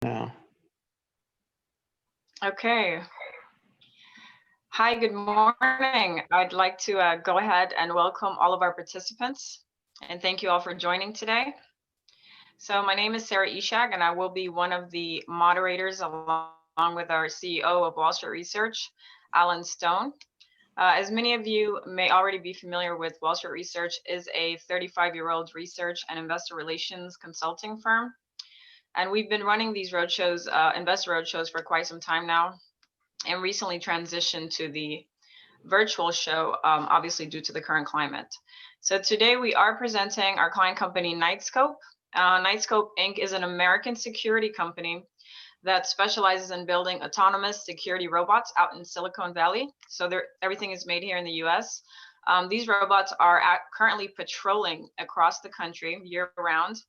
now. Okay. Hi, good morning. I'd like to go ahead and welcome all of our participants, and thank you all for joining today. So my name is Sarah Ishak, and I will be one of the moderators along with our CEO of Wall Street Research, Alan Stone. As many of you may already be familiar with, Wall Street Research is a 35-year-old research and investor relations consulting firm. And we've been running these roadshows, investor roadshows, for quite some time now, and recently transitioned to the virtual show, obviously due to the current climate. So today we are presenting our client company, Knightscope. Knightscope Inc. is an American security company that specializes in building autonomous security robots out in Silicon Valley. So everything is made here in the US. These robots are currently patrolling across the country year-round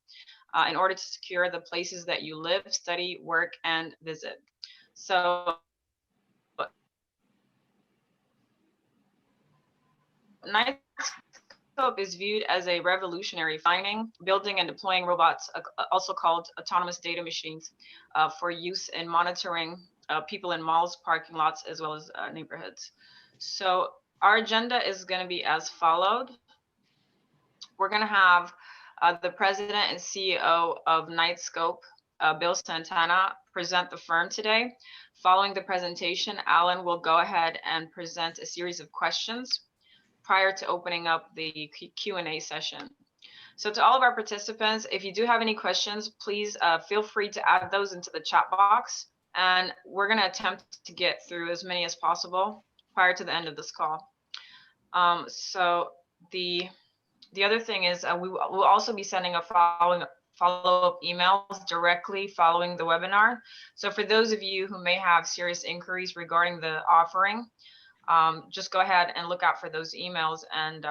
in order to secure the places that you live, study, work, and visit. So Knightscope is viewed as a revolutionary finding, building and deploying robots, also called autonomous data machines, for use in monitoring people in malls, parking lots, as well as neighborhoods. So our agenda is going to be as followed. We're going to have the president and CEO of Knightscope, Bill Santana, present the firm today. Following the presentation, Alan will go ahead and present a series of questions prior to opening up the Q&A session. So to all of our participants, if you do have any questions, please feel free to add those into the chat box, and we're going to attempt to get through as many as possible prior to the end of this call. So the other thing is we'll also be sending a follow-up emails directly following the webinar. So for those of you who may have serious inquiries regarding the offering, just go ahead and look out for those emails, and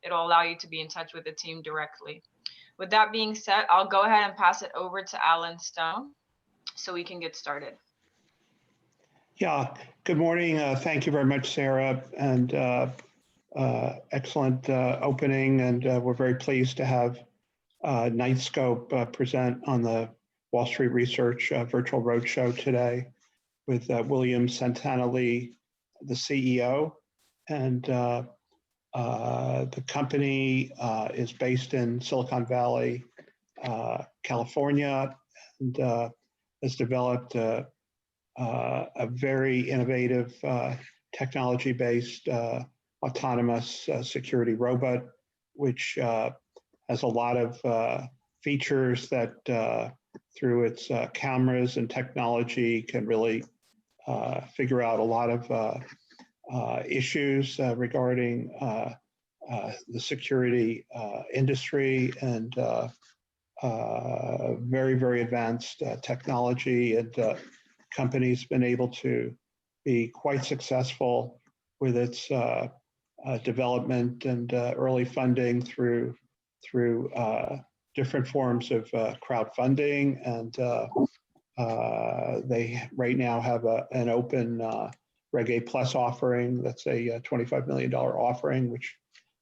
it'll allow you to be in touch with the team directly. With that being said, I'll go ahead and pass it over to Alan Stone so we can get started. Yeah, good morning. Thank you very much, Sarah, and excellent opening. And we're very pleased to have Knightscope present on the Wall Street Research Virtual Roadshow today with William Santana Lee, the CEO, and the company is based in Silicon Valley, California, and has developed a very innovative technology-based autonomous security robot, which has a lot of features that through its cameras and technology can really figure out a lot of issues regarding the security industry, and very, very advanced technology. And company's been able to be quite successful with its development and early funding through different forms of crowdfunding, and they right now have an open Reg A Plus offering. That's a $25 million offering, which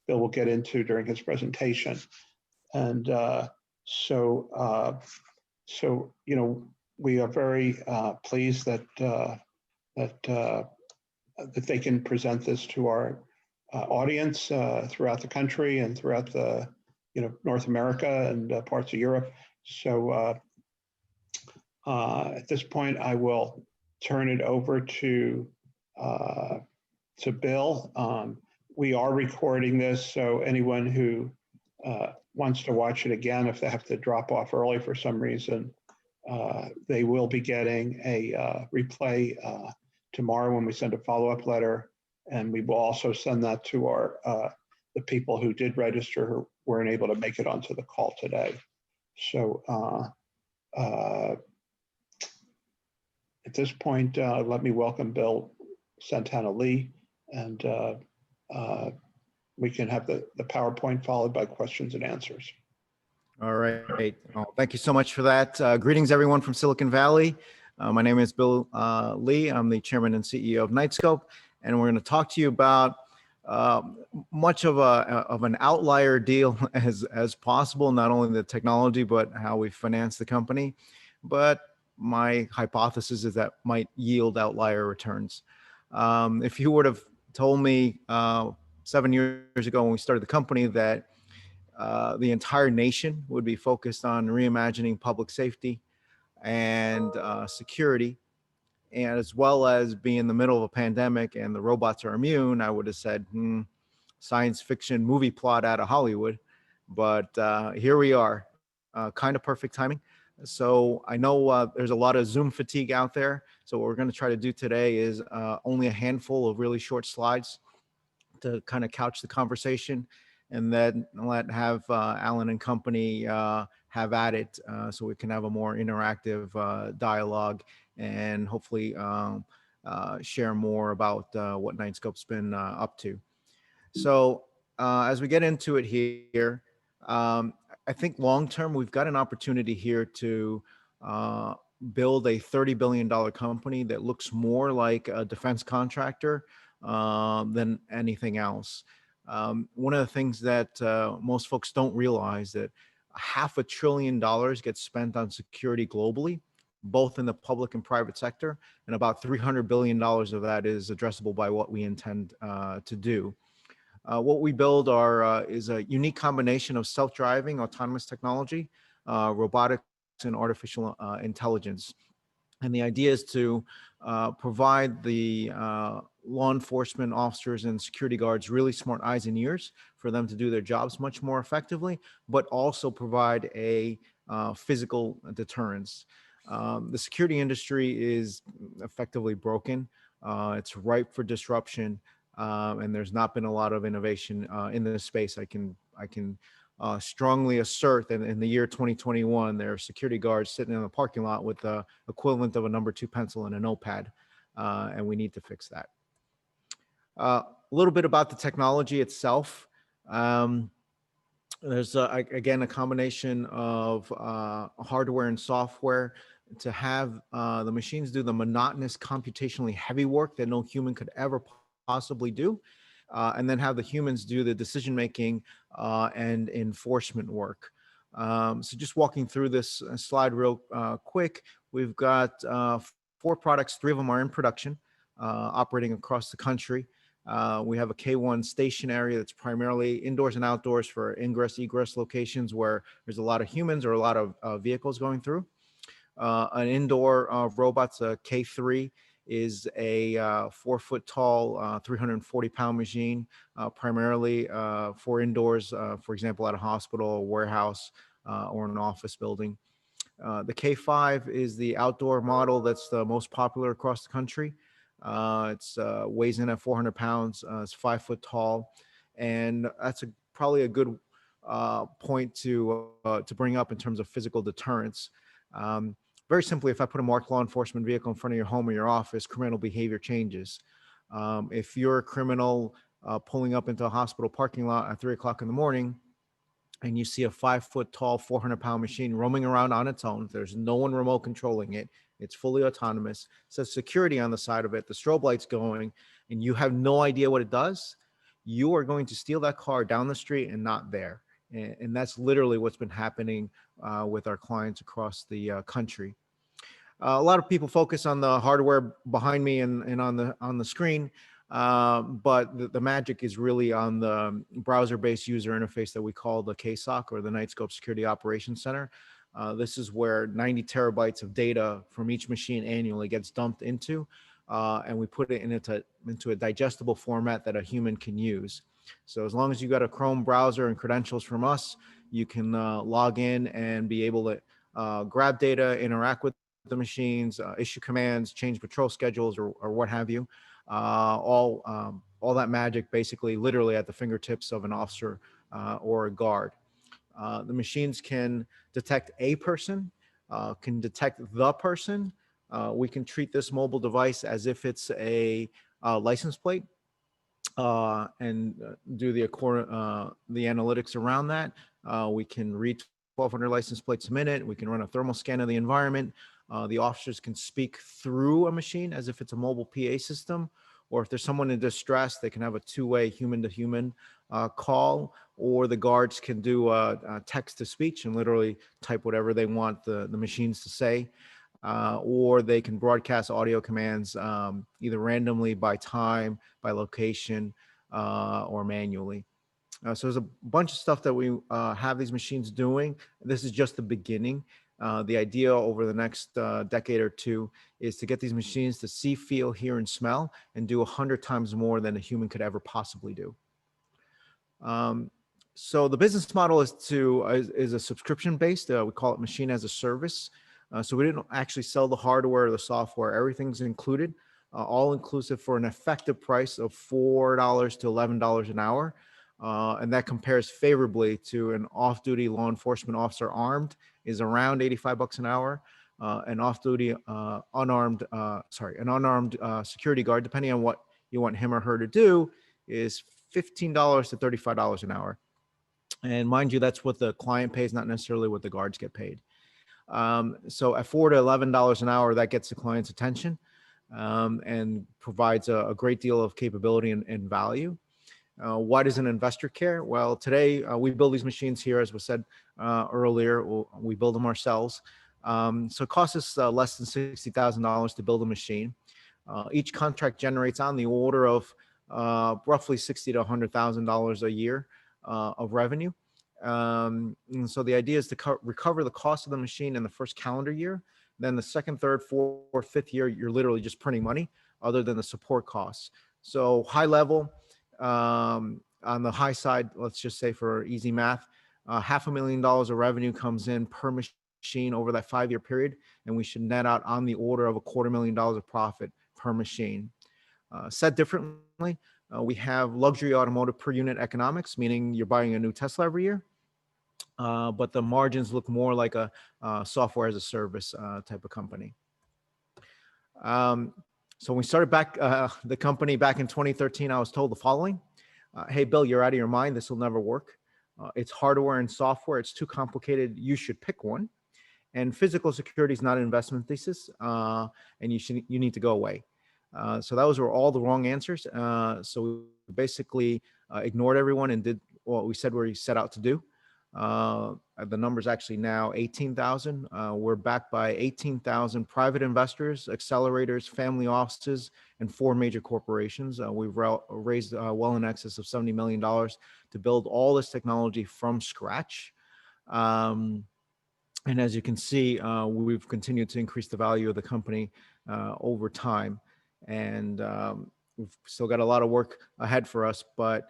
Bill will get into during his presentation. And so you know, we are very pleased that that they can present this to our audience throughout the country and throughout the North America and parts of Europe. So at this point, I will turn it over to Bill. We are recording this, so anyone who wants to watch it again, if they have to drop off early for some reason, they will be getting a replay tomorrow when we send a follow-up letter, and we will also send that to our the people who did register who weren't able to make it onto the call today. So at this point, let me welcome Bill Santana Lee, and we can have the PowerPoint followed by questions and answers. All right. Well, thank you so much for that. Greetings, everyone from Silicon Valley. My name is Bill Lee. I'm the chairman and CEO of Knightscope, and we're going to talk to you about much of an outlier deal as possible, not only the technology, but how we finance the company. But my hypothesis is that might yield outlier returns. If you would have told me 7 years ago when we started the company that the entire nation would be focused on reimagining public safety and security, and as well as being in the middle of a pandemic and the robots are immune, I would have said, science fiction movie plot out of Hollywood. But here we are, kind of perfect timing. So I know there's a lot of Zoom fatigue out there. So what we're going to try to do today is only a handful of really short slides to kind of couch the conversation, and then have Alan and company have at it, so we can have a more interactive dialogue and hopefully share more about what Knightscope's been up to. So as we get into it here, I think long-term, we've got an opportunity here to build a $30 billion company that looks more like a defense contractor than anything else. One of the things that most folks don't realize that $500 billion gets spent on security globally, both in the public and private sector, and about $300 billion of that is addressable by what we intend to do. What we build is a unique combination of self-driving autonomous technology, robotics, and artificial intelligence. And the idea is to provide the law enforcement officers and security guards really smart eyes and ears for them to do their jobs much more effectively, but also provide a physical deterrence. The security industry is effectively broken. It's ripe for disruption, and there's not been a lot of innovation in this space. I can strongly assert that in the year 2021, there are security guards sitting in the parking lot with the equivalent of a number 2 pencil and a notepad, and we need to fix that. A little bit about the technology itself. There's again a combination of hardware and software to have the machines do the monotonous, computationally heavy work that no human could ever possibly do, and then have the humans do the decision-making and enforcement work. So just walking through this slide real quick, we've got 4 products, 3 of them are in production, operating across the country. We have a K1 station area that's primarily indoors and outdoors for ingress, egress locations where there's a lot of humans or a lot of vehicles going through. An indoor robot's a K3 is a 4-foot tall, 340-pound machine, primarily for indoors, for example, at a hospital, a warehouse, or an office building. The K5 is the outdoor model that's the most popular across the country. It's weighs in at 400 pounds. It's 5 foot tall, and that's probably a good point to bring up in terms of physical deterrence. Very simply, if I put a marked law enforcement vehicle in front of your home or your office, criminal behavior changes. If you're a criminal pulling up into a hospital parking lot at 3 o'clock in the morning, and you see a 5 foot tall, 400-pound machine roaming around on its own, there's no one remote controlling it, it's fully autonomous, it says security on the side of it, the strobe light's going, and you have no idea what it does, you are going to steal that car down the street and not there. And that's literally what's been happening with our clients across the country. A lot of people focus on the hardware behind me and on the screen, but the magic is really on the browser-based user interface that we call the KSOC, or the Knightscope Security Operations Center. This is where 90 terabytes of data from each machine annually gets dumped into, and we put it into a digestible format that a human can use. So as long as you got a Chrome browser and credentials from us, you can log in and be able to grab data, interact with the machines, issue commands, change patrol schedules, or what have you. All that magic basically literally at the fingertips of an officer or a guard. The machines can detect a person, can detect the person. We can treat this mobile device as if it's a license plate, and do the analytics around that. We can read 1,200 license plates a minute. We can run a thermal scan of the environment. The officers can speak through a machine as if it's a mobile PA system, or if there's someone in distress, they can have a 2-way human-to-human call, or the guards can do text-to-speech and literally type whatever they want the machines to say. or they can broadcast audio commands either randomly by time, by location, or manually. So there's a bunch of stuff that we have these machines doing. This is just the beginning. The idea over the next decade or two is to get these machines to see, feel, hear, and smell, and do 100 times more than a human could ever possibly do. So the business model is a subscription based. We call it machine as a service. So we didn't actually sell the hardware or the software. Everything's included, all inclusive for an effective price of $4 to $11 an hour. And that compares favorably to an off-duty law enforcement officer armed is around $85 an hour. An off-duty unarmed security guard, depending on what you want him or her to do, is $15 to $35 an hour. And mind you, that's what the client pays, not necessarily what the guards get paid. So at $4 to $11 an hour, that gets the client's attention and provides a great deal of capability and value. Why does an investor care? Well, today we build these machines here, as was said earlier. We build them ourselves. So it costs us less than $60,000 to build a machine. Each contract generates on the order of roughly $60,000 to $100,000 a year of revenue. And so the idea is to recover the cost of the machine in the first calendar year. Then the second, third, fourth, fifth year, you're literally just printing money other than the support costs. So high level, on the high side, let's just say for easy math, $500,000 of revenue comes in per machine over that 5-year period, and we should net out on the order of $250,000 of profit per machine. Said differently, we have luxury automotive per unit economics, meaning you're buying a new Tesla every year, but the margins look more like a software as a service type of company. So when we started the company back in 2013, I was told the following. Hey, Bill, you're out of your mind. This will never work. It's hardware and software. It's too complicated. You should pick one. And physical security is not an investment thesis, and you need to go away. So those were all the wrong answers. So we basically ignored everyone and did what we said we set out to do. The number's actually now 18,000. We're backed by 18,000 private investors, accelerators, family offices, and 4 major corporations. We've raised well in excess of $70 million to build all this technology from scratch. And as you can see, we've continued to increase the value of the company over time. And we've still got a lot of work ahead for us, but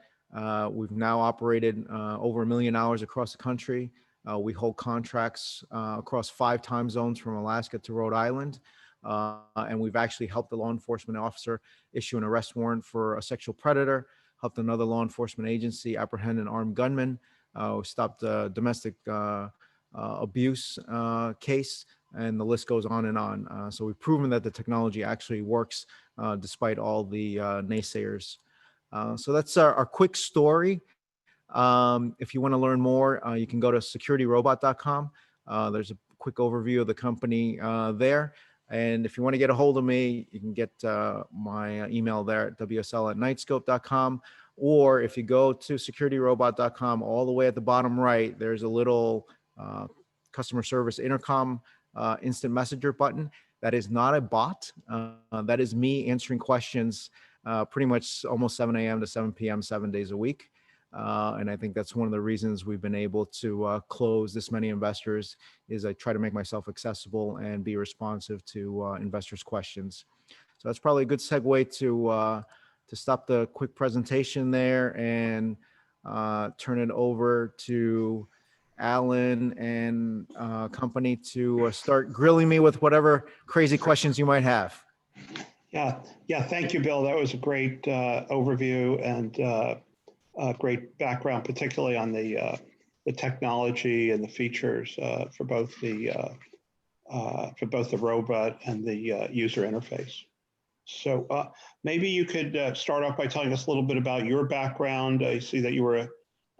we've now operated over 1 million hours across the country. We hold contracts across 5 time zones from Alaska to Rhode Island. And we've actually helped the law enforcement officer issue an arrest warrant for a sexual predator, helped another law enforcement agency apprehend an armed gunman, stopped a domestic abuse case, and the list goes on and on. So we've proven that the technology actually works despite all the naysayers. So that's our quick story. If you want to learn more, you can go to securityrobot.com. There's a quick overview of the company there. And if you want to get a hold of me, you can get my email there at WSL@Knightscope.com. Or if you go to securityrobot.com, all the way at the bottom right, there's a little customer service intercom instant messenger button. That is not a bot. That is me answering questions pretty much almost 7 a.m. to 7 p.m. 7 days a week. And I think that's one of the reasons we've been able to close this many investors is I try to make myself accessible and be responsive to investors' questions. So that's probably a good segue to stop the quick presentation there and turn it over to Alan and company to start grilling me with whatever crazy questions you might have. Yeah. Thank you, Bill. That was a great overview and great background, particularly on the technology and the features for both the robot and the user interface. So maybe you could start off by telling us a little bit about your background. I see that you were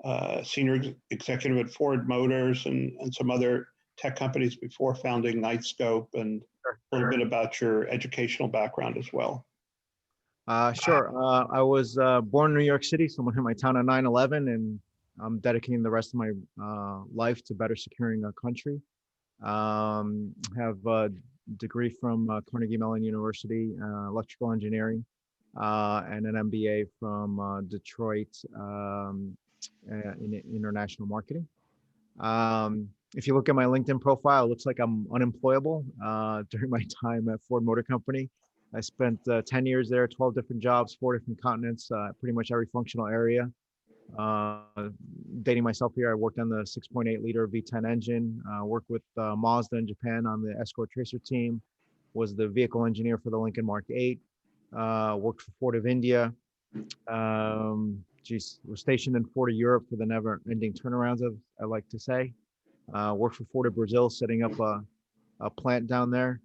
a senior executive at Ford Motors and some other tech companies before founding Knightscope, and a little bit about your educational background as well. Sure. I was born in New York City, someone hit my town on 9/11, and I'm dedicating the rest of my life to better securing our country. Have degree from Carnegie Mellon University, electrical engineering, and an MBA from Detroit in international marketing. If you look at my LinkedIn profile, it looks like I'm unemployable. During my time at Ford Motor Company, I spent 10 years there, 12 different jobs, 4 different continents, pretty much every functional area. Dating myself here, I worked on the 6.8 liter V10 engine, worked with Mazda in Japan on the Escort Tracer team, was the vehicle engineer for the Lincoln Mark 8, worked for Ford of India. Was stationed in Ford of Europe for the never-ending turnarounds, I like to say. Worked for Ford of Brazil, setting up a plant down there.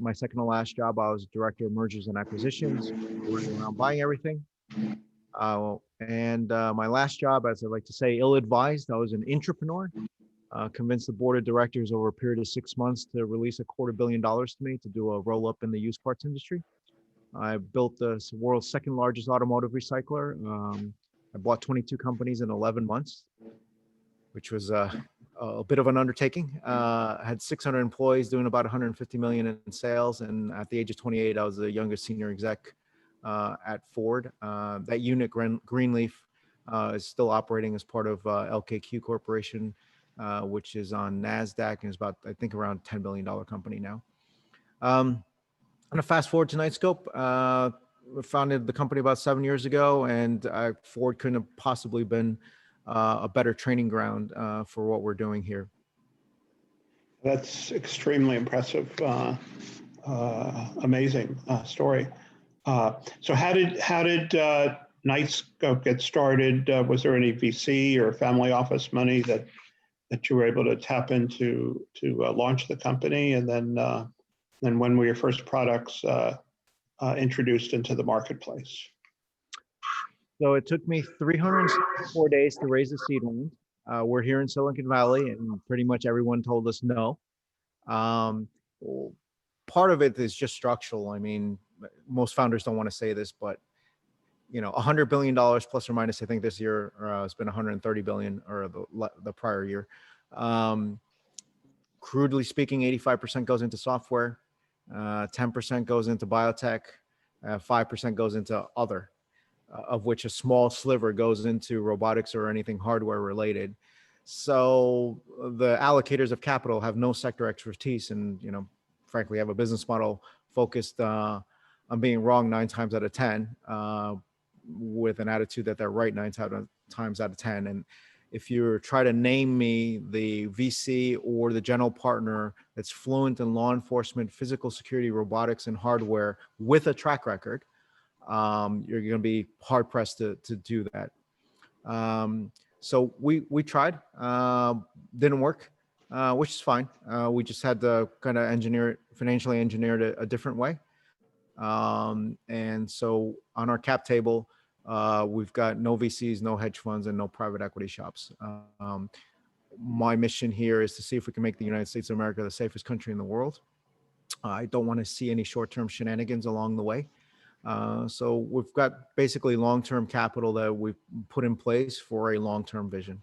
My second to last job, I was director of mergers and acquisitions, running around buying everything. My last job, as I like to say, ill-advised, I was an intrapreneur. Convinced the board of directors over a period of 6 months to release $250 million to me to do a roll-up in the used parts industry. I built the world's second largest automotive recycler. I bought 22 companies in 11 months, which was a bit of an undertaking. I had 600 employees doing about 150 million in sales. And at the age of 28, I was the youngest senior exec at Ford. That unit, Greenleaf, is still operating as part of LKQ Corporation, which is on NASDAQ and is about, I think, around $10 billion company now. I'm gonna fast forward to Knightscope. We founded the company about 7 years ago, and Ford couldn't have possibly been a better training ground for what we're doing here. That's extremely impressive, amazing story. So how did Knightscope get started? Was there any VC or family office money that you were able to tap into to launch the company? And then when were your first products introduced into the marketplace? So it took me 364 days to raise a seed round. We're here in Silicon Valley, and pretty much everyone told us no. Part of it is just structural. I mean, most founders don't want to say this, but $100 billion plus or minus. I think this year it's been 130 billion, or the prior year. Crudely speaking, 85% goes into software, 10% goes into biotech, 5% goes into other, of which a small sliver goes into robotics or anything hardware related. So the allocators of capital have no sector expertise, and frankly, have a business model focused on being wrong 9 times out of 10, with an attitude that they're right 9 times out of 10. And if you try to name me the VC or the general partner that's fluent in law enforcement, physical security, robotics, and hardware with a track record, you're going to be hard pressed to do that. So we tried, didn't work, which is fine. We just had to kind of financially engineer it a different way. And so on our cap table, we've got no VCs, no hedge funds, and no private equity shops. My mission here is to see if we can make the United States of America the safest country in the world. I don't want to see any short-term shenanigans along the way. So we've got basically long-term capital that we've put in place for a long-term vision.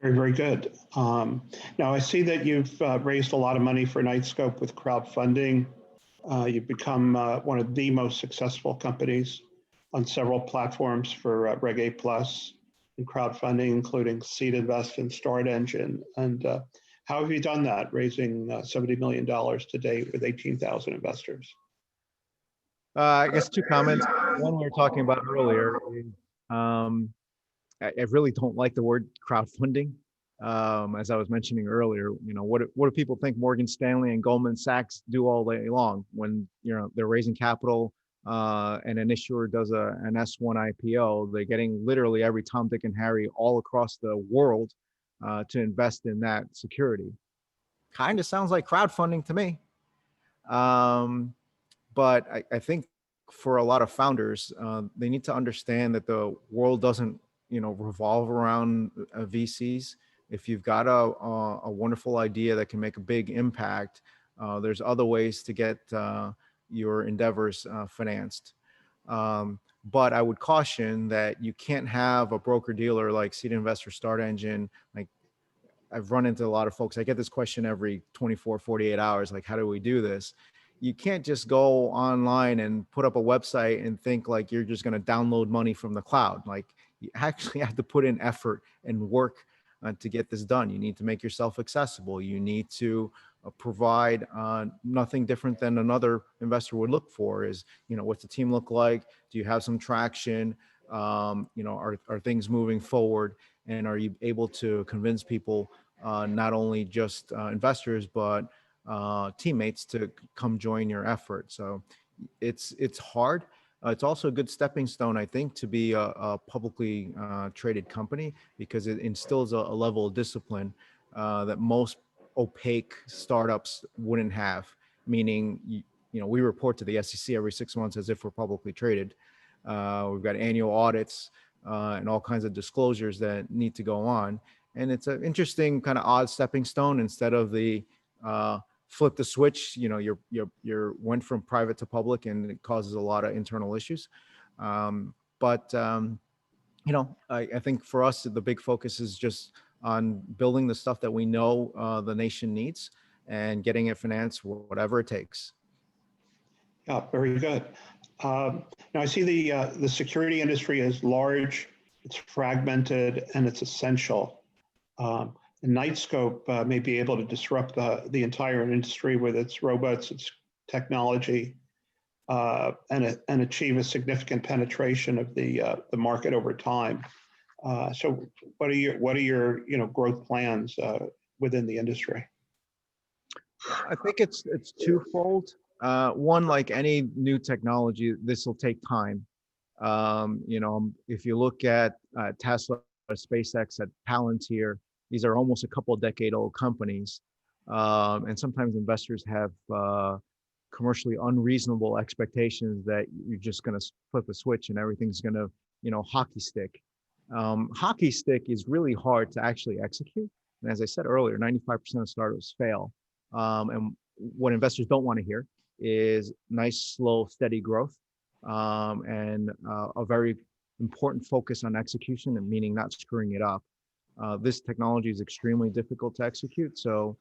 Very, very good. Now I see that you've raised a lot of money for Knightscope with crowdfunding. You've become one of the most successful companies on several platforms for Reg A Plus and crowdfunding, including Seed Invest and Start Engine. And how have you done that, raising $70 million to date with 18,000 investors? I guess 2 comments. One we were talking about earlier. I really don't like the word crowdfunding. As I was mentioning earlier, what do people think Morgan Stanley and Goldman Sachs do all day long when they're raising capital and an issuer does an S1 IPO? They're getting literally every Tom, Dick, and Harry all across the world to invest in that security. Kind of sounds like crowdfunding to me. But I think for a lot of founders, they need to understand that the world doesn't, revolve around VCs. If you've got a wonderful idea that can make a big impact, there's other ways to get your endeavors financed. But I would caution that you can't have a broker dealer like Seed Investor, Start Engine, like I've run into a lot of folks. I get this question every 24, 48 hours, like, how do we do this? You can't just go online and put up a website and think like you're just going to download money from the cloud. Like, you actually have to put in effort and work to get this done. You need to make yourself accessible. You need to provide nothing different than another investor would look for is, what's the team look like? Do you have some traction? Are things moving forward? And are you able to convince people, not only just investors, but teammates to come join your effort? So it's hard. It's also a good stepping stone, I think, to be a publicly traded company, because it instills a level of discipline that most opaque startups wouldn't have. Meaning, we report to the SEC every 6 months as if we're publicly traded. We've got annual audits and all kinds of disclosures that need to go on. And it's an interesting kind of odd stepping stone. Instead of the flip the switch, you're went from private to public, and it causes a lot of internal issues. I think for us, the big focus is just on building the stuff that we know the nation needs and getting it financed, whatever it takes. Yeah, very good. Now I see the security industry is large, it's fragmented, and it's essential. Knightscope may be able to disrupt the entire industry with its robots, its technology, and achieve a significant penetration of the market over time. So, what are your growth plans within the industry? I think it's twofold. One, like any new technology, this will take time. If you look at Tesla, SpaceX, at Palantir, these are almost a couple of decade-old companies, and sometimes investors have commercially unreasonable expectations that you're just going to flip a switch and everything's going to, hockey stick. Hockey stick is really hard to actually execute. And as I said earlier, 95% of startups fail. And what investors don't want to hear is nice, slow, steady growth, and a very important focus on execution, and meaning not screwing it up. This technology is extremely difficult to execute. So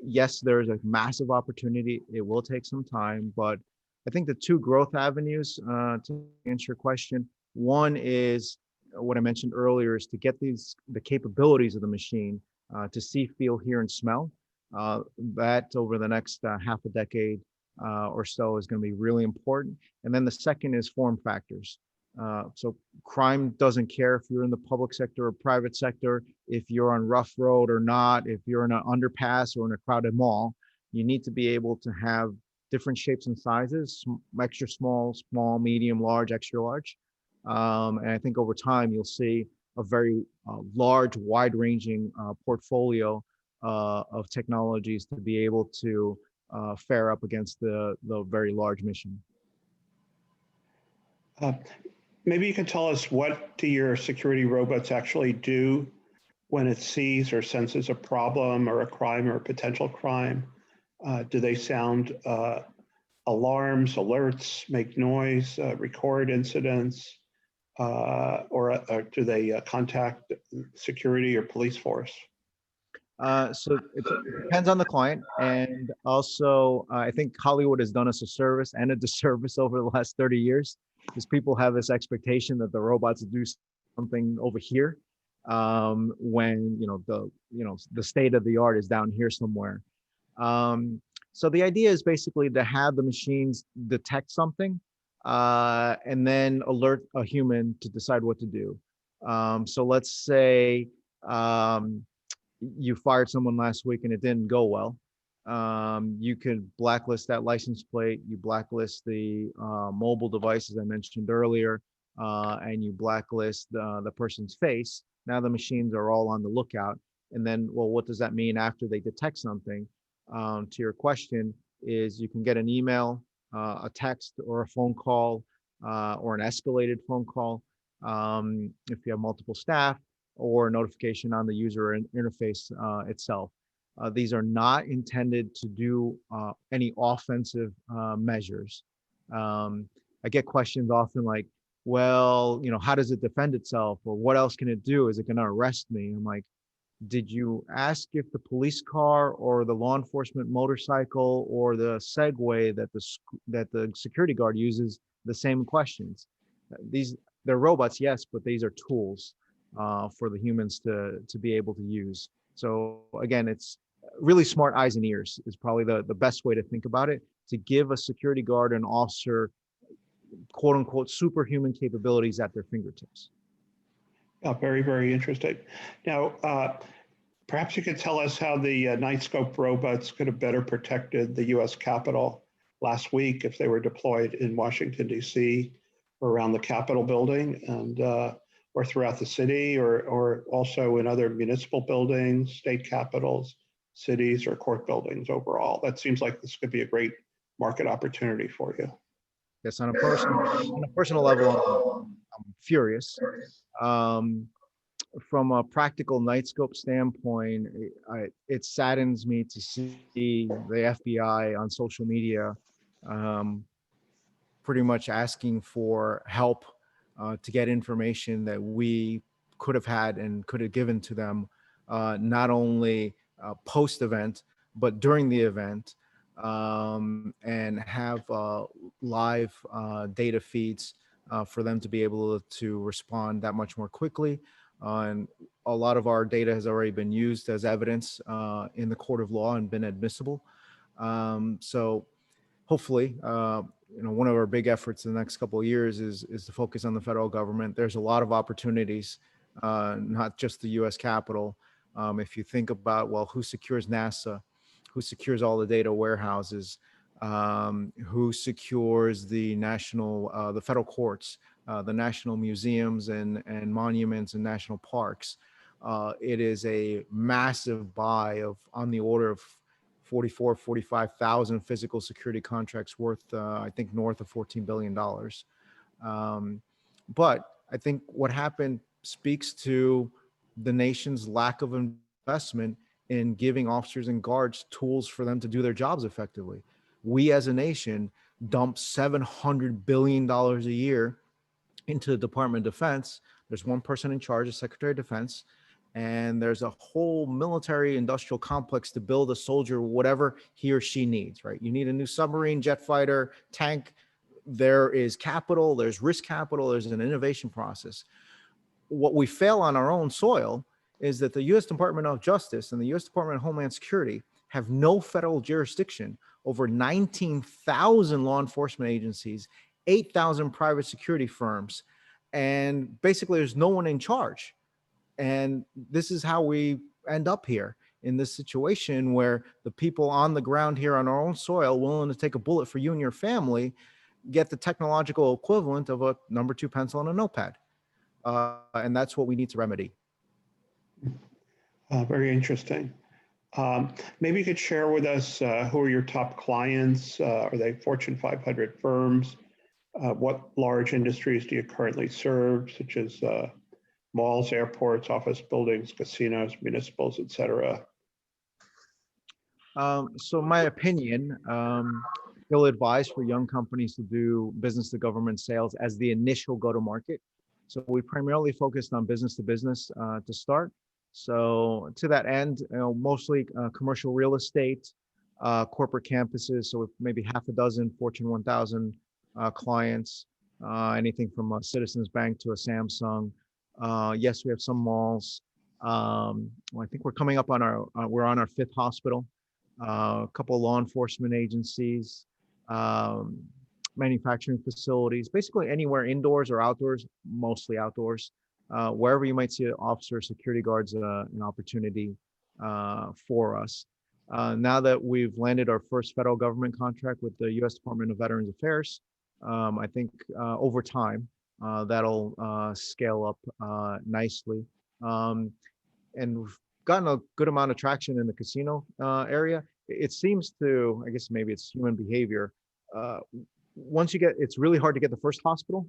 yes, there's a massive opportunity. It will take some time, but I think the two growth avenues, to answer your question, one is what I mentioned earlier, is to get the capabilities of the machine to see, feel, hear, and smell. That over the next half a decade or so is going to be really important. And then the second is form factors. So crime doesn't care if you're in the public sector or private sector, if you're on rough road or not, if you're in an underpass or in a crowded mall. You need to be able to have different shapes and sizes, extra small, medium, large, extra large. And I think over time, you'll see a very large, wide-ranging portfolio of technologies to be able to fare up against the very large mission. Maybe you can tell us, what do your security robots actually do when it sees or senses a problem or a crime or a potential crime? Do they sound alarms, alerts, make noise, record incidents, or do they contact security or police force? So it depends on the client. And also, I think Hollywood has done us a service and a disservice over the last 30 years, because people have this expectation that the robots do something over here, when the state of the art is down here somewhere. So the idea is basically to have the machines detect something and then alert a human to decide what to do. So let's say you fired someone last week and it didn't go well. You could blacklist that license plate, you blacklist the mobile device, as I mentioned earlier, and you blacklist the person's face. Now the machines are all on the lookout. And then, well, what does that mean after they detect something? To your question, is you can get an email, a text, or a phone call, or an escalated phone call, if you have multiple staff, or a notification on the user interface itself. These are not intended to do any offensive measures. I get questions often like, well, how does it defend itself? Or what else can it do? Is it going to arrest me? I'm like, did you ask if the police car or the law enforcement motorcycle or the Segway that the security guard uses the same questions? They're robots, yes, but these are tools for the humans to be able to use. So again, it's really smart eyes and ears is probably the best way to think about it, to give a security guard and officer quote unquote superhuman capabilities at their fingertips. Very, very interesting. Now, perhaps you could tell us how the Knightscope robots could have better protected the U.S. Capitol last week if they were deployed in Washington, D.C., or around the Capitol building, and or throughout the city, or also in other municipal buildings, state capitals, cities, or court buildings overall. That seems like this could be a great market opportunity for you. Yes, on a personal level, I'm furious. From a practical Knightscope standpoint, it saddens me to see the FBI on social media pretty much asking for help to get information that we could have had and could have given to them, not only post-event, but during the event, and have live data feeds for them to be able to respond that much more quickly. And a lot of our data has already been used as evidence in the court of law and been admissible. So hopefully, one of our big efforts in the next couple of years is to focus on the federal government. There's a lot of opportunities, not just the U.S. Capitol. If you think about, well, who secures NASA, who secures all the data warehouses, who secures the the federal courts, the national museums and monuments and national parks. It is a massive buy of on the order of 45,000 physical security contracts worth, I think, north of $14 billion. But I think what happened speaks to the nation's lack of investment in giving officers and guards tools for them to do their jobs effectively. We as a nation dump $700 billion a year into the Department of Defense. There's one person in charge, the Secretary of Defense, and there's a whole military industrial complex to build a soldier whatever he or she needs, right? You need a new submarine, jet fighter, tank. There is capital, there's risk capital, there's an innovation process. What we fail on our own soil is that the U.S. Department of Justice and the U.S. Department of Homeland Security have no federal jurisdiction over 19,000 law enforcement agencies, 8,000 private security firms, and basically there's no one in charge. And this is how we end up here in this situation where the people on the ground here on our own soil willing to take a bullet for you and your family get the technological equivalent of a number 2 pencil and a notepad. And that's what we need to remedy. Very interesting. Maybe you could share with us who are your top clients? Are they Fortune 500 firms? What large industries do you currently serve, such as malls, airports, office buildings, casinos, municipals, et cetera? So my opinion, still advise for young companies to do business to government sales as the initial go-to-market. So we primarily focused on business to business to start. So to that end, mostly commercial real estate, corporate campuses. So maybe half a dozen Fortune 1000 clients, anything from a Citizens Bank to a Samsung. Yes, we have some malls. Well, I think we're coming up on we're on our 5th hospital. A couple of law enforcement agencies, manufacturing facilities, basically anywhere indoors or outdoors, mostly outdoors. Wherever you might see an officer, security guards, an opportunity for us. Now that we've landed our first federal government contract with the U.S. Department of Veterans Affairs, I think over time that'll scale up nicely. And we've gotten a good amount of traction in the casino area. It seems to, I guess maybe it's human behavior. Once you get, it's really hard to get the first hospital,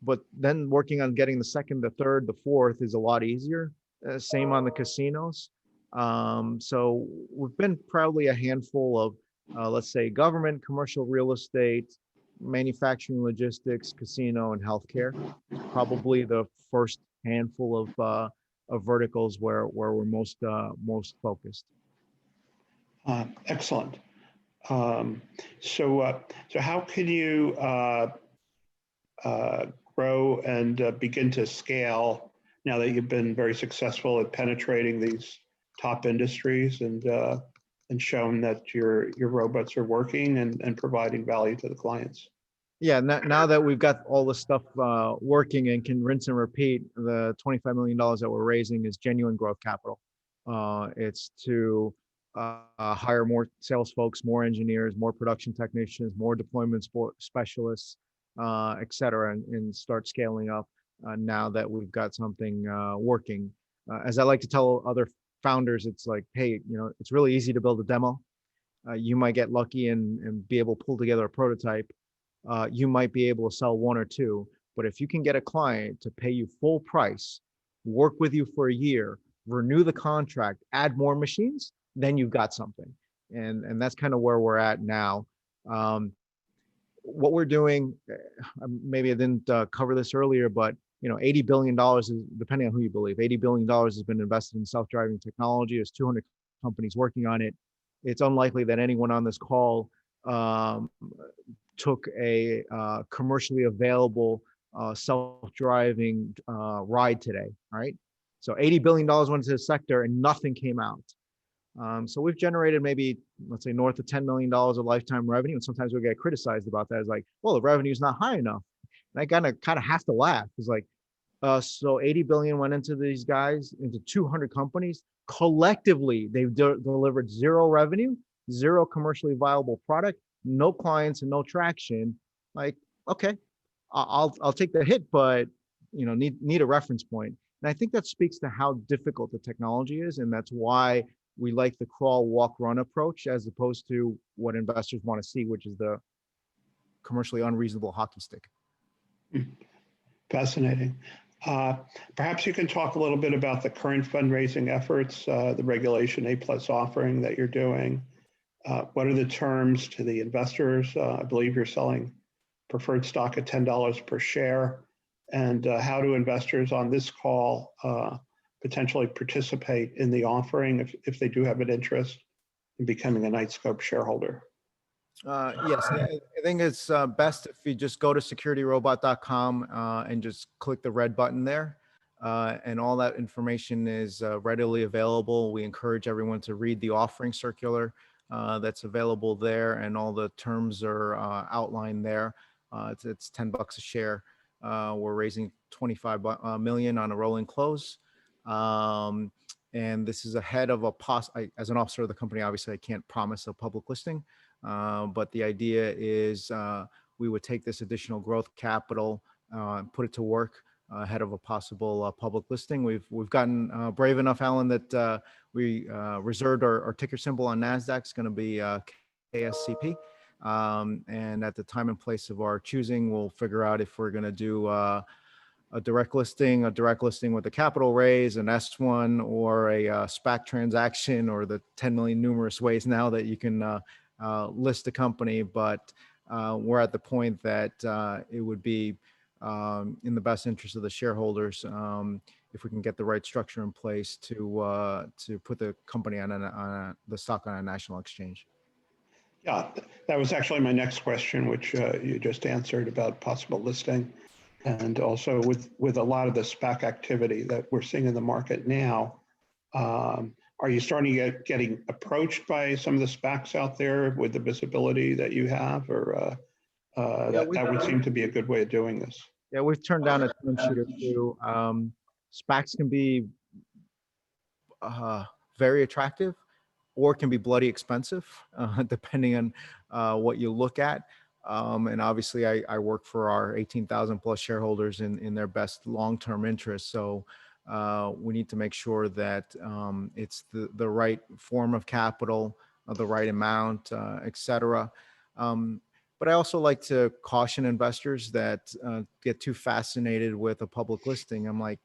but then working on getting the second, the third, the fourth is a lot easier. Same on the casinos. So we've been probably a handful of, let's say, government, commercial real estate, manufacturing, logistics, casino, and healthcare. Probably the first handful of of verticals where we're most focused. Excellent. So how can you grow and begin to scale now that you've been very successful at penetrating these top industries and shown that your robots are working and providing value to the clients? Yeah, now that we've got all the stuff working and can rinse and repeat, the $25 million that we're raising is genuine growth capital. It's to hire more sales folks, more engineers, more production technicians, more deployment specialists, et cetera, and start scaling up now that we've got something working. As I like to tell other founders, it's like, hey, it's really easy to build a demo. You might get lucky and be able to pull together a prototype. You might be able to sell one or two, but if you can get a client to pay you full price, work with you for a year, renew the contract, add more machines, then you've got something. And that's kind of where we're at now. What we're doing, maybe I didn't cover this earlier, but $80 billion is, depending on who you believe, $80 billion has been invested in self-driving technology. There's 200 companies working on it. It's unlikely that anyone on this call took a commercially available self-driving ride today, right? So $80 billion went into the sector and nothing came out. So we've generated maybe, let's say, north of $10 million of lifetime revenue. And sometimes we get criticized about that. It's like, well, the revenue is not high enough. And I kind of have to laugh. It's like, so 80 billion went into these guys, into 200 companies. Collectively, they've delivered zero revenue, zero commercially viable product, no clients and no traction. Like, okay, I'll take the hit, but need a reference point. And I think that speaks to how difficult the technology is, and that's why we like the crawl, walk, run approach as opposed to what investors want to see, which is the commercially unreasonable hockey stick. Fascinating. Perhaps you can talk a little bit about the current fundraising efforts, the Regulation A+ offering that you're doing. What are the terms to the investors? I believe you're selling preferred stock at $10 per share. And how do investors on this call potentially participate in the offering if they do have an interest in becoming a Knightscope shareholder? Yes, I think it's best if you just go to securityrobot.com and just click the red button there. And all that information is readily available. We encourage everyone to read the offering circular that's available there, and all the terms are outlined there. It's $10 a share. We're raising 25 million on a rolling close. And this is ahead of as an officer of the company, obviously I can't promise a public listing. But the idea is we would take this additional growth capital, put it to work ahead of a possible public listing. We've gotten brave enough, Alan, that we reserved our ticker symbol on NASDAQ. It's going to be KSCP. And at the time and place of our choosing, we'll figure out if we're going to do a direct listing with a capital raise, an S1, or a SPAC transaction, or the 10 million numerous ways now that you can list a company. But we're at the point that it would be in the best interest of the shareholders if we can get the right structure in place to put the company on the stock on a national exchange. Yeah, that was actually my next question, which you just answered about possible listing. And also with a lot of the SPAC activity that we're seeing in the market now, are you starting to getting approached by some of the SPACs out there with the visibility that you have, or that would seem to be a good way of doing this? Yeah, we've turned down a term sheet or two. SPACs can be very attractive, or can be bloody expensive, depending on what you look at. And obviously, I work for our 18,000 plus shareholders in their best long-term interests. So we need to make sure that it's the right form of capital, the right amount, et cetera. But I also like to caution investors that get too fascinated with a public listing. I'm like,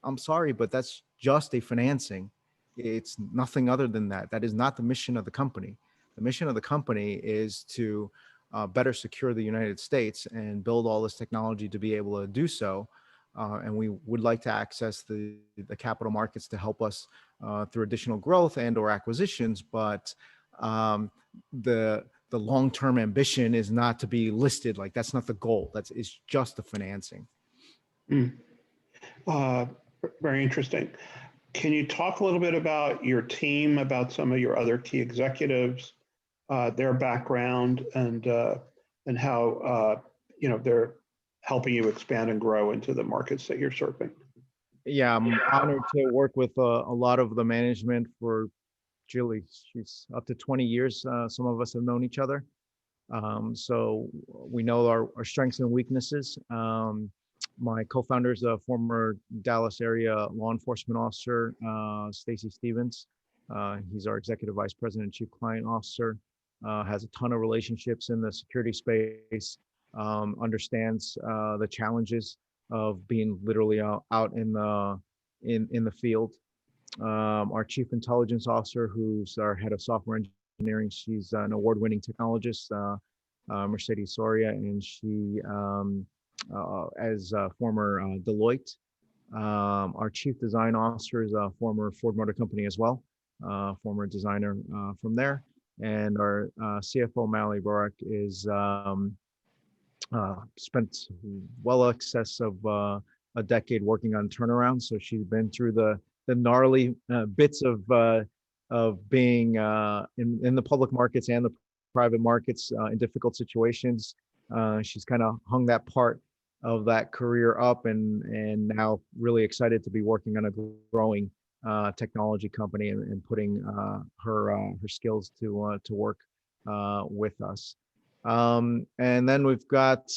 I'm sorry, but that's just a financing. It's nothing other than that. That is not the mission of the company. The mission of the company is to better secure the United States and build all this technology to be able to do so. and we would like to access the capital markets to help us through additional growth and or acquisitions. But the long-term ambition is not to be listed. Like, that's not the goal. It's just the financing. Very interesting. Can you talk a little bit about your team, about some of your other key executives, their background, and how they're helping you expand and grow into the markets that you're serving? Yeah, I'm honored to work with a lot of the management for Julie. She's up to 20 years. Some of us have known each other. So we know our strengths and weaknesses. My co-founder is a former Dallas area law enforcement officer, Stacy Stevens. He's our executive vice president and chief client officer, has a ton of relationships in the security space, understands the challenges of being literally out in the field. Our chief intelligence officer, who's our head of software engineering, she's an award-winning technologist, Mercedes Soria, and she as a former Deloitte. Our chief design officer is a former Ford Motor Company as well, former designer from there. And our CFO, Mallory Barak, is spent well excess of a decade working on turnarounds. So she's been through the gnarly bits of being in the public markets and the private markets in difficult situations. She's kind of hung that part of that career up, and now really excited to be working on a growing technology company and putting her skills to work with us. And then we've got,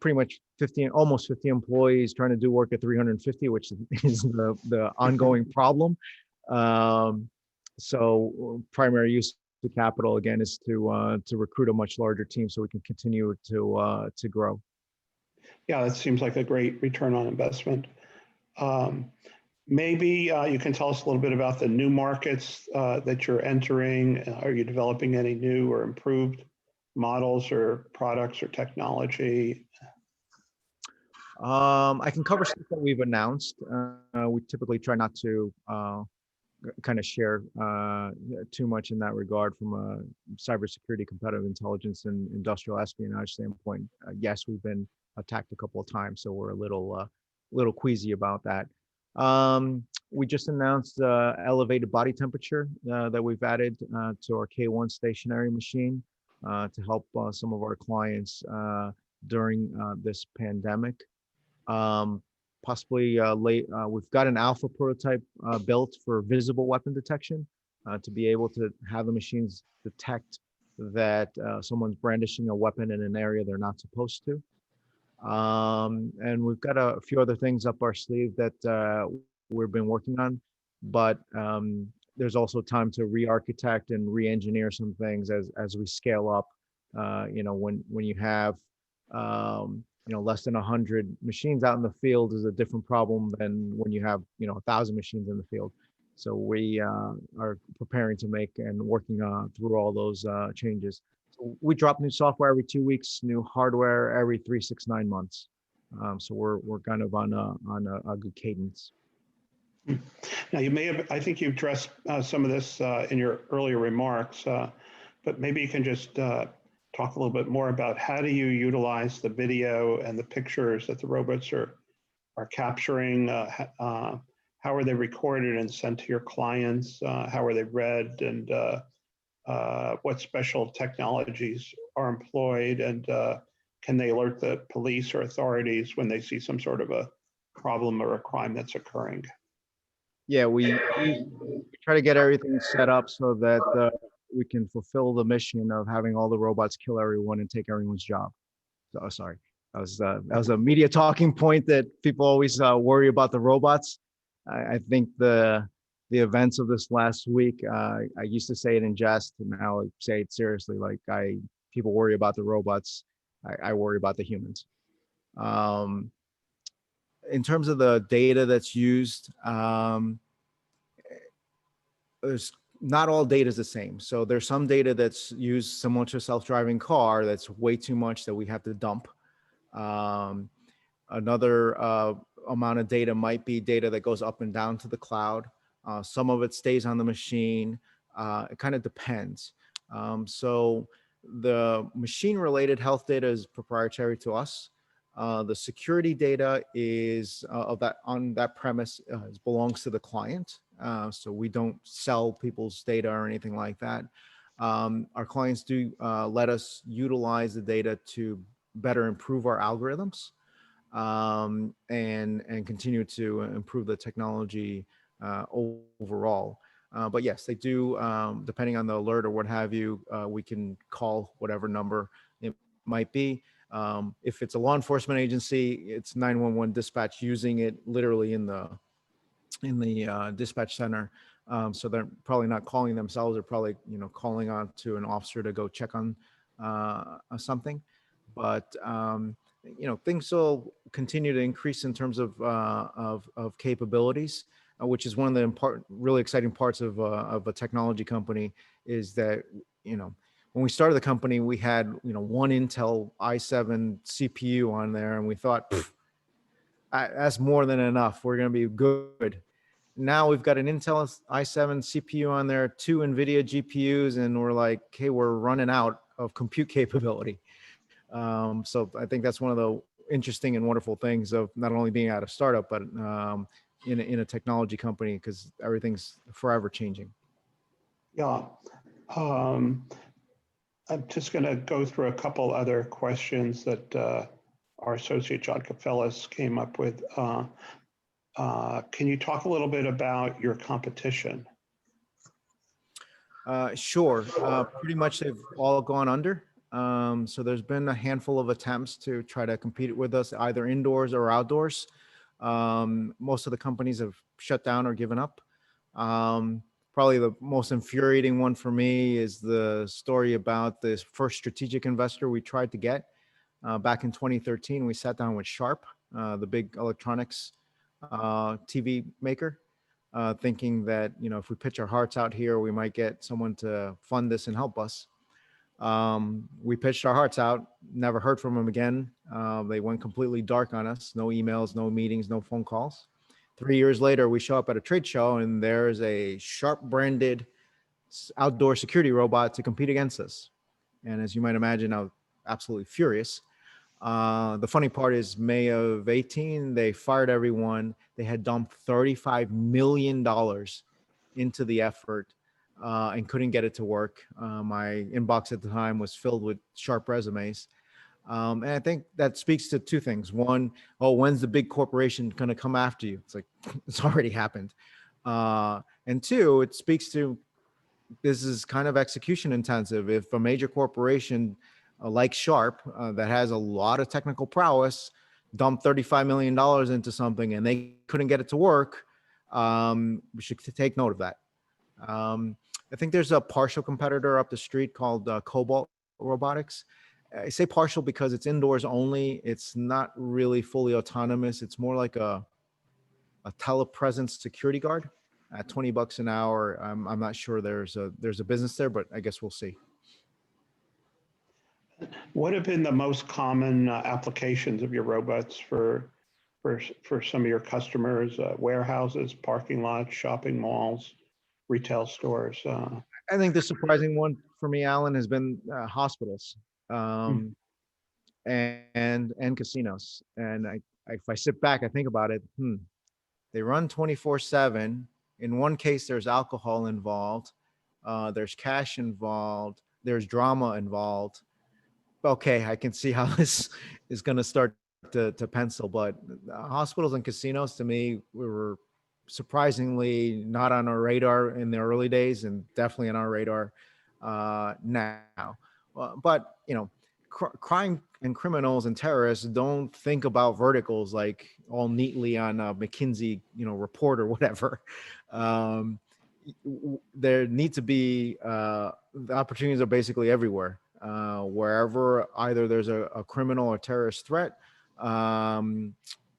pretty much almost 50 employees trying to do work at 350, which is the ongoing problem. So primary use of capital again is to recruit a much larger team so we can continue to grow. Yeah, that seems like a great return on investment. Maybe you can tell us a little bit about the new markets that you're entering. Are you developing any new or improved models or products or technology? I can cover stuff that we've announced. We typically try not to kind of share too much in that regard from a cybersecurity, competitive intelligence, and industrial espionage standpoint. Yes, we've been attacked a couple of times, so we're a little queasy about that. We just announced elevated body temperature that we've added to our K1 stationary machine to help some of our clients during this pandemic. Possibly we've got an alpha prototype built for visible weapon detection to be able to have the machines detect that someone's brandishing a weapon in an area they're not supposed to. And we've got a few other things up our sleeve that we've been working on, but there's also time to re-architect and re-engineer some things as we scale up. When you have less than 100 machines out in the field is a different problem than when you have 1,000 machines in the field. So we are preparing to make and working through all those changes. So we drop new software every 2 weeks, new hardware every 3, 6, 9 months. So we're kind of on a good cadence. Now I think you addressed some of this in your earlier remarks, but maybe you can just talk a little bit more about how do you utilize the video and the pictures that the robots are capturing? How are they recorded and sent to your clients? How are they read? And what special technologies are employed? And can they alert the police or authorities when they see some sort of a problem or a crime that's occurring? Yeah, we try to get everything set up so that we can fulfill the mission of having all the robots kill everyone and take everyone's job. So, sorry, that was a media talking point that people always worry about the robots. I think the events of this last week, I used to say it in jest, and now I say it seriously. Like people worry about the robots, I worry about the humans. In terms of the data that's used, there's not all data is the same. So there's some data that's used similar to a self-driving car that's way too much that we have to dump. Another amount of data might be data that goes up and down to the cloud. Some of it stays on the machine. It kind of depends. So the machine-related health data is proprietary to us. The security data is on that premise belongs to the client. So we don't sell people's data or anything like that. Our clients do let us utilize the data to better improve our algorithms and continue to improve the technology overall. But yes, they do, depending on the alert or what have you, we can call whatever number it might be. If it's a law enforcement agency, it's 911 dispatch using it literally in the dispatch center. So they're probably not calling themselves, they're probably, calling on to an officer to go check on something. But things will continue to increase in terms of capabilities, which is one of the really exciting parts of a technology company. Is that when we started the company, we had one Intel i7 CPU on there, and we thought that's more than enough. We're going to be good. Now we've got an Intel i7 CPU on there, 2 NVIDIA GPUs, and we're like, hey, we're running out of compute capability. So I think that's one of the interesting and wonderful things of not only being at a startup, but in a technology company, because everything's forever changing. Yeah. I'm just going to go through a couple other questions that our associate John Kafelis came up with. Can you talk a little bit about your competition? Sure. Pretty much they've all gone under. So there's been a handful of attempts to try to compete with us, either indoors or outdoors. Most of the companies have shut down or given up. Probably the most infuriating one for me is the story about this first strategic investor we tried to get back in 2013. We sat down with Sharp, the big electronics TV maker, thinking that if we pitch our hearts out here, we might get someone to fund this and help us. We pitched our hearts out, never heard from them again. They went completely dark on us. No emails, no meetings, no phone calls. 3 years later, we show up at a trade show and there's a Sharp branded outdoor security robot to compete against us. And as you might imagine, I was absolutely furious. The funny part is May of 18, they fired everyone. They had dumped $35 million into the effort and couldn't get it to work. My inbox at the time was filled with Sharp resumes. And I think that speaks to 2 things. One, when's the big corporation going to come after you? It's like, it's already happened. And 2, it speaks to this is kind of execution intensive. If a major corporation like Sharp that has a lot of technical prowess dumped $35 million into something and they couldn't get it to work, we should take note of that. I think there's a partial competitor up the street called Cobalt Robotics. I say partial because it's indoors only. It's not really fully autonomous. It's more like a telepresence security guard at $20 an hour. I'm not sure there's a business there, but I guess we'll see. What have been the most common applications of your robots for some of your customers? Warehouses, parking lots, shopping malls, retail stores? I think the surprising one for me, Alan, has been hospitals and casinos. And if I sit back, I think about it. They run 24/7. In one case, there's alcohol involved. There's cash involved. There's drama involved. Okay, I can see how this is going to start to pencil. But hospitals and casinos, to me, were surprisingly not on our radar in the early days, and definitely on our radar now. But crime and criminals and terrorists don't think about verticals like all neatly on a McKinsey report or whatever. There need to be the opportunities are basically everywhere. Wherever either there's a criminal or terrorist threat,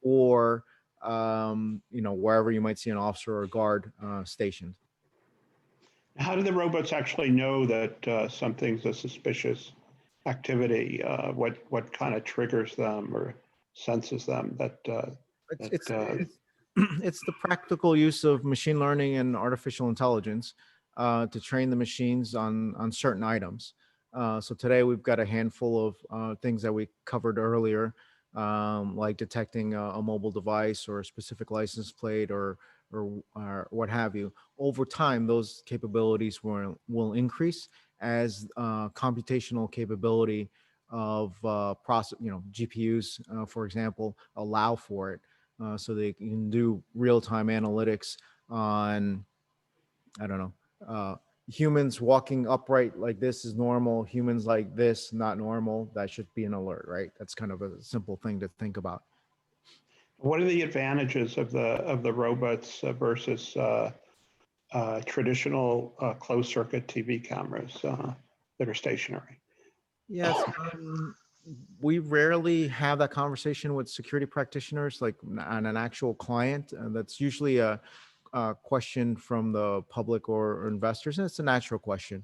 or wherever you might see an officer or guard stationed. How do the robots actually know that something's a suspicious activity? What kind of triggers them, or senses them. It's the practical use of machine learning and artificial intelligence to train the machines on certain items. So today we've got a handful of things that we covered earlier, like detecting a mobile device or a specific license plate or what have you. Over time, those capabilities will increase as computational capability of GPUs, for example, allow for it. So they can do real-time analytics on, I don't know, humans walking upright like this is normal, humans like this not normal. That should be an alert, right? That's kind of a simple thing to think about. What are the advantages of the robots versus traditional closed-circuit TV cameras that are stationary? Yes. We rarely have that conversation with security practitioners, like on an actual client. And that's usually a question from the public or investors, and it's a natural question.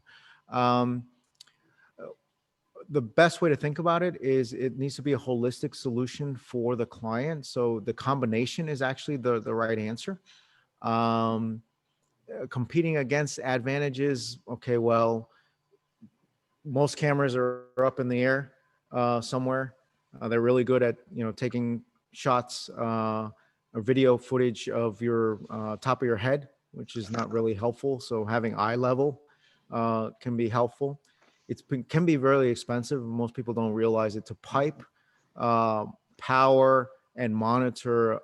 The best way to think about it is it needs to be a holistic solution for the client. So the combination is actually the right answer. Competing against advantages, okay, well, most cameras are up in the air somewhere. They're really good at taking shots or video footage of your top of your head, which is not really helpful. So having eye level can be helpful. Can be really expensive. Most people don't realize it. To pipe, power, and monitor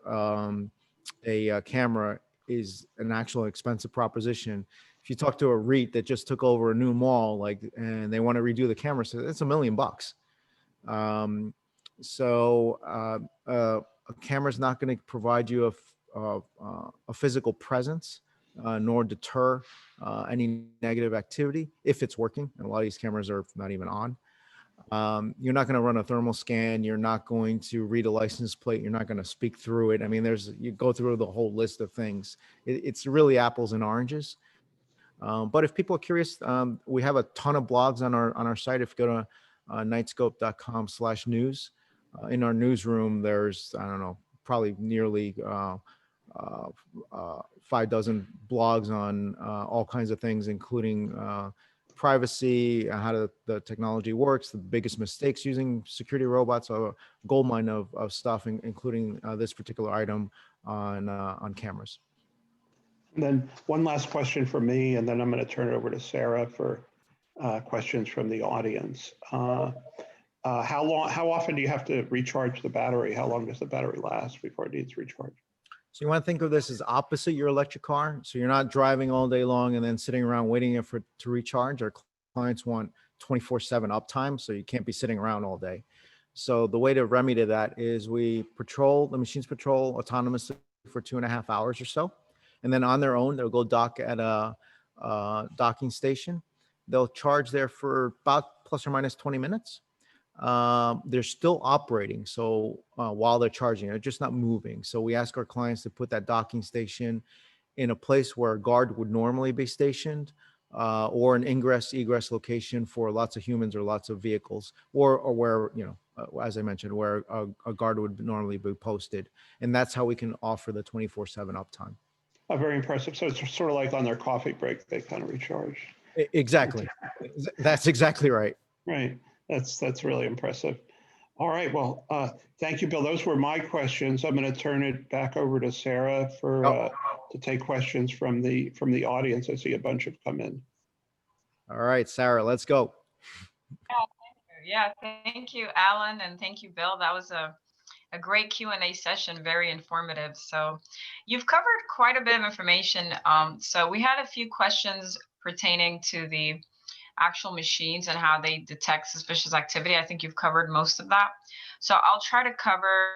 a camera is an actual expensive proposition. If you talk to a REIT that just took over a new mall, and they want to redo the camera, so it's $1 million. A camera is not going to provide you a physical presence, nor deter any negative activity if it's working. And a lot of these cameras are not even on. You're not going to run a thermal scan. You're not going to read a license plate. You're not going to speak through it. I mean, you go through the whole list of things. It's really apples and oranges. But if people are curious, we have a ton of blogs on our site. If you go to knightscope.com/news, in our newsroom, there's, I don't know, probably nearly 5 dozen blogs on all kinds of things, including privacy, how the technology works, the biggest mistakes using security robots, a goldmine of stuff, including this particular item on cameras. And then one last question for me, and then I'm going to turn it over to Sarah for questions from the audience. How often do you have to recharge the battery? How long does the battery last before it needs recharge? So you want to think of this as opposite your electric car. So you're not driving all day long and then sitting around waiting for it to recharge. Our clients want 24/7 uptime, so you can't be sitting around all day. So the way to remedy that is the machines patrol autonomously for 2.5 hours or so. And then on their own, they'll go dock at a docking station. They'll charge there for about plus or minus 20 minutes. They're still operating. So while they're charging, they're just not moving. So we ask our clients to put that docking station in a place where a guard would normally be stationed, or an ingress-egress location for lots of humans or lots of vehicles, or where, as I mentioned, where a guard would normally be posted. And that's how we can offer the 24/7 uptime. Oh, very impressive. So it's sort of like on their coffee break, they kind of recharge. Exactly. That's exactly right. Right. That's really impressive. All right. Well, thank you, Bill. Those were my questions. I'm going to turn it back over to Sarah to take questions from the audience. I see a bunch have come in. All right, Sarah, let's go. Yeah, thank you, Alan, and thank you, Bill. That was a great Q&A session, very informative. So you've covered quite a bit of information. So we had a few questions pertaining to the actual machines and how they detect suspicious activity. I think you've covered most of that. So I'll try to cover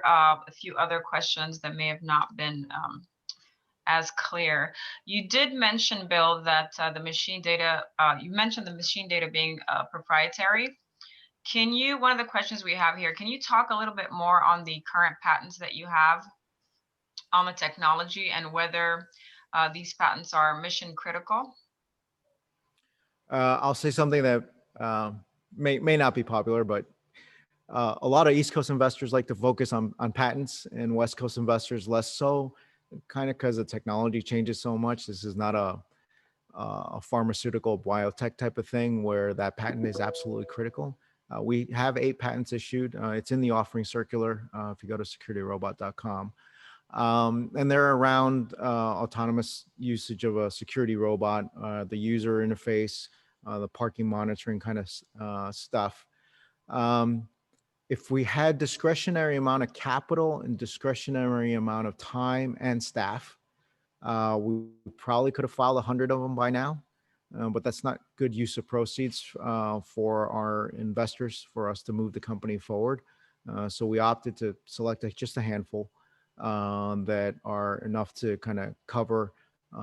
a few other questions that may have not been as clear. You did mention, Bill, that the machine data, you mentioned the machine data being proprietary. One of the questions we have here, can you talk a little bit more on the current patents that you have on the technology and whether these patents are mission critical? I'll say something that may not be popular, but A lot of East Coast investors like to focus on patents, and West Coast investors less so, kind of because the technology changes so much. This is not a pharmaceutical biotech type of thing where that patent is absolutely critical. We have 8 patents issued. It's in the offering circular if you go to securityrobot.com. And they're around autonomous usage of a security robot, the user interface, the parking monitoring kind of stuff. If we had discretionary amount of capital and discretionary amount of time and staff, we probably could have filed 100 of them by now, but that's not good use of proceeds for our investors, for us to move the company forward. So we opted to select just a handful that are enough to kind of cover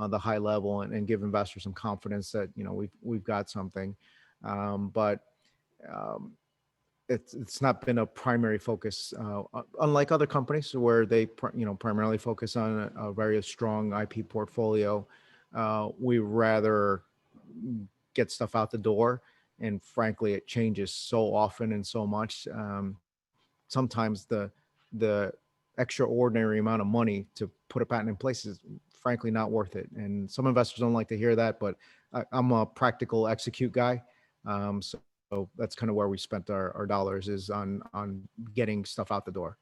the high level and give investors some confidence that, you know, we've got something. But it's not been a primary focus, unlike other companies where they primarily focus on a very strong IP portfolio. We rather get stuff out the door, and frankly, it changes so often and so much. Sometimes the extraordinary amount of money to put a patent in place is frankly not worth it. And some investors don't like to hear that, but I'm a practical execute guy. So that's kind of where we spent our dollars, is on getting stuff out the door.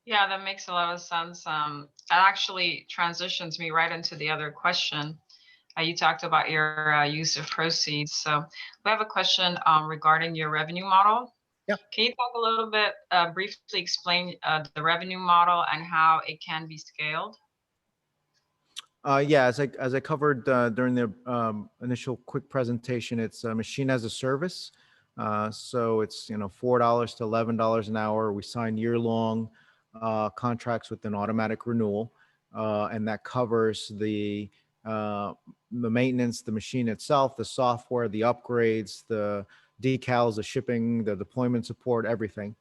Yeah, that makes a lot of sense. That actually transitions me right into the other question. You talked about your use of proceeds. So we have a question regarding your revenue model. Yeah. Can you talk a little bit, briefly explain the revenue model and how it can be scaled? Yeah, as I covered during the initial quick presentation, it's a machine as a service. So it's, you know, $4 to $11 an hour. We sign year-long contracts with an automatic renewal, and that covers the maintenance, the machine itself, the software, the upgrades, the decals, the shipping, the deployment support, everything.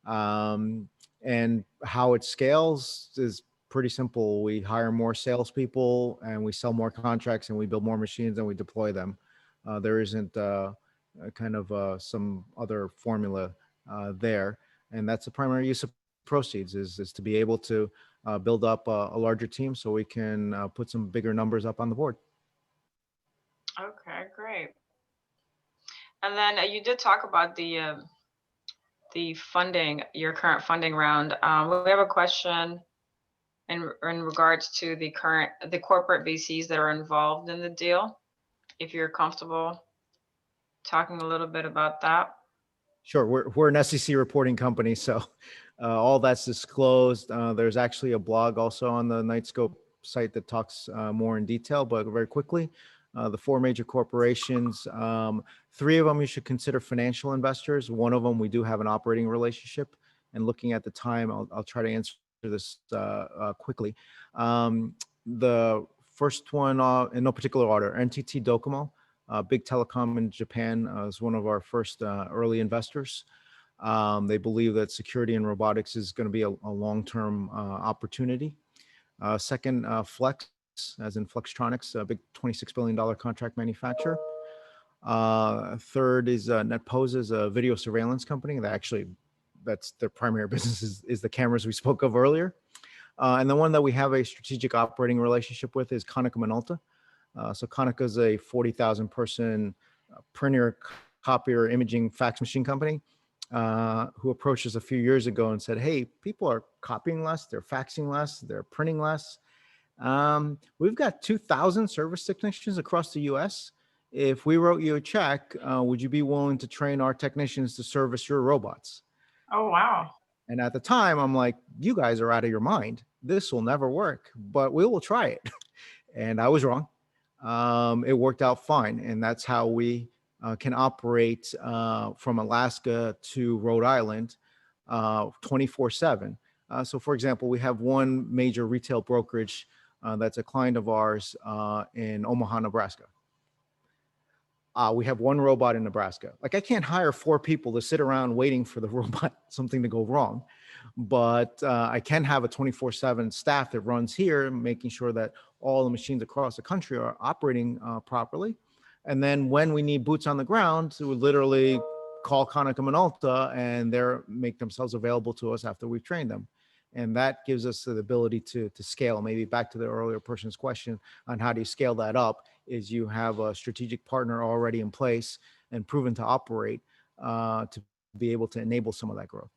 And how it scales is pretty simple. We hire more salespeople, and we sell more contracts, and we build more machines, and we deploy them. There isn't some other formula there, and that's the primary use of proceeds, is to be able to build up a larger team so we can put some bigger numbers up on the board. Okay, great. And then you did talk about the funding, your current funding round. We have a question in regards to the corporate VCs that are involved in the deal, if you're comfortable talking a little bit about that. Sure, we're an SEC reporting company, so all that's disclosed. There's actually a blog also on the Knightscope site that talks more in detail, but very quickly. The 4 major corporations, 3 of them you should consider financial investors. 1 of them we do have an operating relationship. And looking at the time, I'll try to answer this quickly. The first one, in no particular order, NTT Docomo, big telecom in Japan, is one of our first early investors. They believe that security and robotics is going to be a long-term opportunity. Second, Flex, as in Flextronics, a big $26 billion contract manufacturer. Third is NetPose, a video surveillance company. That's their primary business, is the cameras we spoke of earlier. And the one that we have a strategic operating relationship with is Konica Minolta. So Konica is a 40,000 person printer, copier, imaging, fax machine company who approached us a few years ago and said, hey, people are copying less, they're faxing less, they're printing less. We've got 2,000 service technicians across the US. If we wrote you a check, would you be willing to train our technicians to service your robots? Oh, wow. And at the time, I'm like, you guys are out of your mind. This will never work, but we will try it. And I was wrong. It worked out fine. And that's how we can operate from Alaska to Rhode Island 24/7. So for example, we have one major retail brokerage that's a client of ours in Omaha, Nebraska. We have one robot in Nebraska. Like, I can't hire 4 people to sit around waiting for the robot, something to go wrong. But I can have a 24/7 staff that runs here, making sure that all the machines across the country are operating properly. And then when we need boots on the ground, we literally call Konica Minolta and they're make themselves available to us after we've trained them. And that gives us the ability to scale. Maybe back to the earlier person's question on how do you scale that up, is you have a strategic partner already in place and proven to operate to be able to enable some of that growth.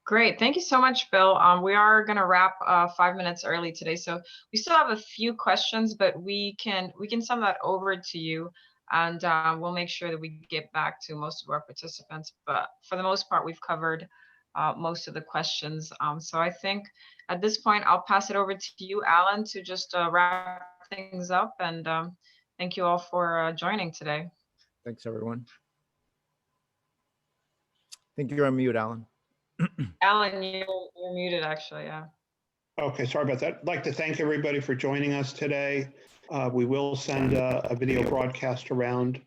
Great. Thank you so much, Bill. We are going to wrap 5 minutes early today. So we still have a few questions, but we can send that over to you, and we'll make sure that we get back to most of our participants. But for the most part, we've covered most of the questions. So I think at this point, I'll pass it over to you, Alan, to just wrap things up. And thank you all for joining today. Thanks, everyone. I think you're on mute, Alan. Alan, you're muted, actually. Yeah. Okay, sorry about that. I'd like to thank everybody for joining us today. We will send a video broadcast around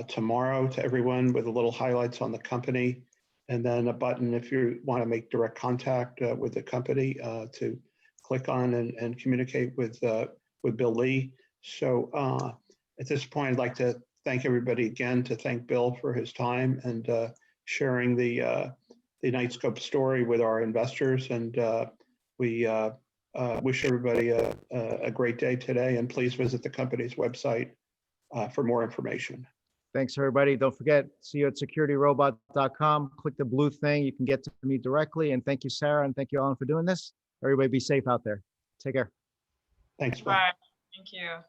tomorrow to everyone with a little highlights on the company, and then a button if you want to make direct contact with the company to click on and communicate with Bill Lee. So at this point, I'd like to thank everybody again, to thank Bill for his time and sharing the Knightscope story with our investors. And we wish everybody a great day today, and please visit the company's website for more information. Thanks, everybody. Don't forget, see you at securityrobot.com. Click the blue thing. You can get to me directly. And thank you, Sarah, and thank you, Alan, for doing this. Everybody be safe out there. Take care. Thanks. Bye. Thank you.